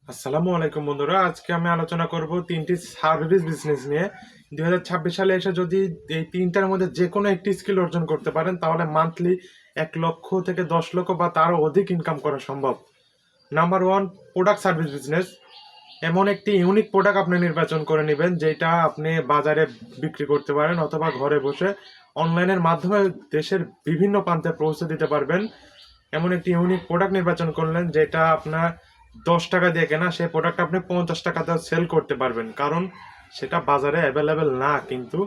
আসসালামু আলাইকুম বন্ধুরা, আজকে আমি আলোচনা করব তিনটি সার্ভিস বিজনেস নিয়ে। 2026 সালে এসে যদি এই তিনটার মধ্যে যে কোনো একটি স্কিল অর্জন করতে পারেন তাহলে মান্থলি 1 লক্ষ থেকে 10 লক্ষ বা তারও অধিক ইনকাম করা সম্ভব। Number one, product service business. এমন একটি ইউনিক প্রোডাক্ট আপনি নির্বাচন করে নেবেন যেটা আপনি বাজারে বিক্রি করতে পারেন অথবা ঘরে বসে অনলাইনের মাধ্যমে দেশের বিভিন্ন প্রান্তে পৌঁছে দিতে পারবেন। এমন একটি ইউনিক প্রোডাক্ট নির্বাচন করলেন যেটা আপনার 10 টাকা দিয়ে কেনা, সেই প্রোডাক্ট আপনি 50 টাকাতেও সেল করতে পারবেন, কারণ সেটা বাজারে অ্যাভেলেবেল না, কিন্তু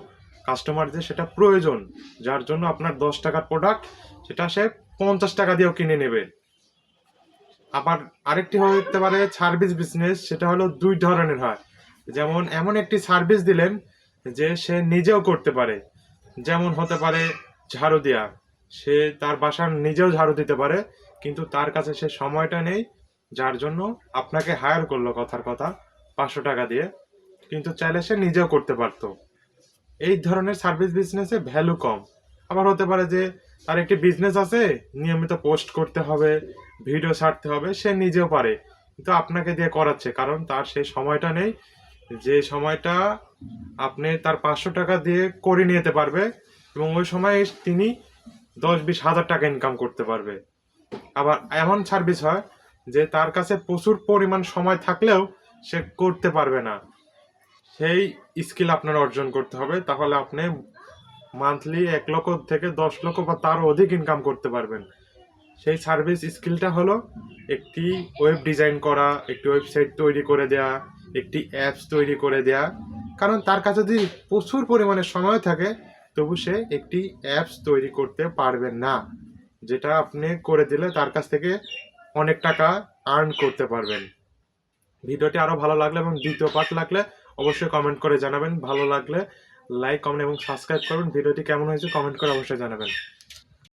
কাস্টমারদের সেটা প্রয়োজন, যার জন্য আপনার 10 টাকার প্রোডাক্ট সেটা সে 50 টাকা দিয়েও কিনে নেবে। আবার আরেকটি হতে পারে সার্ভিস বিজনেস, সেটা হলো দুই ধরনের হয়। যেমন এমন একটি সার্ভিস দিলেন যে সে নিজেও করতে পারে, যেমন হতে পারে ঝাড়ু দেওয়া। সে তার বাসার নিজেও ঝাড়ু দিতে পারে, কিন্তু তার কাছে সে সময়টা নেই, যার জন্য আপনাকে হায়ার করলো কথার কথা 500 টাকা দিয়ে, কিন্তু চাইলে সে নিজেও করতে পারতো। এই ধরনের সার্ভিস বিজনেসে ভ্যালু কম। আবার হতে পারে যে তার একটি বিজনেস আছে, নিয়মিত পোস্ট করতে হবে, ভিডিও ছাড়তে হবে, সে নিজেও পারে, কিন্তু আপনাকে দিয়ে করাচ্ছে, কারণ তার সেই সময়টা নেই, যে সময়টা আপনি তার 500 টাকা দিয়ে করে নিতে পারবে, এবং ওই সময় তিনি 10-20 হাজার টাকা ইনকাম করতে পারবে। আবার এমন সার্ভিস হয় যে তার কাছে প্রচুর পরিমাণ সময় থাকলেও সে করতে পারবে না, সেই স্কিল আপনার অর্জন করতে হবে, তাহলে আপনি মান্থলি 1 লক্ষ থেকে 10 লক্ষ বা তারও অধিক ইনকাম করতে পারবেন। সেই সার্ভিস স্কিলটা হলো একটি ওয়েব ডিজাইন করা, একটি ওয়েবসাইট তৈরি করে দেয়া, একটি অ্যাপস তৈরি করে দেয়া। কারণ তার কাছে যদি প্রচুর পরিমাণে সময় থাকে তবু সে একটি অ্যাপস তৈরি করতে পারবে না, যেটা আপনি করে দিলে তার কাছ থেকে অনেক টাকা আর্ন করতে পারবেন। ভিডিওটি আরও ভালো লাগলে এবং দ্বিতীয় পার্ট লাগলে অবশ্যই কমেন্ট করে জানাবেন। ভালো লাগলে লাইক, কমেন্ট এবং সাবস্ক্রাইব করবেন। ভিডিওটি কেমন হয়েছে কমেন্ট করে অবশ্যই জানাবেন।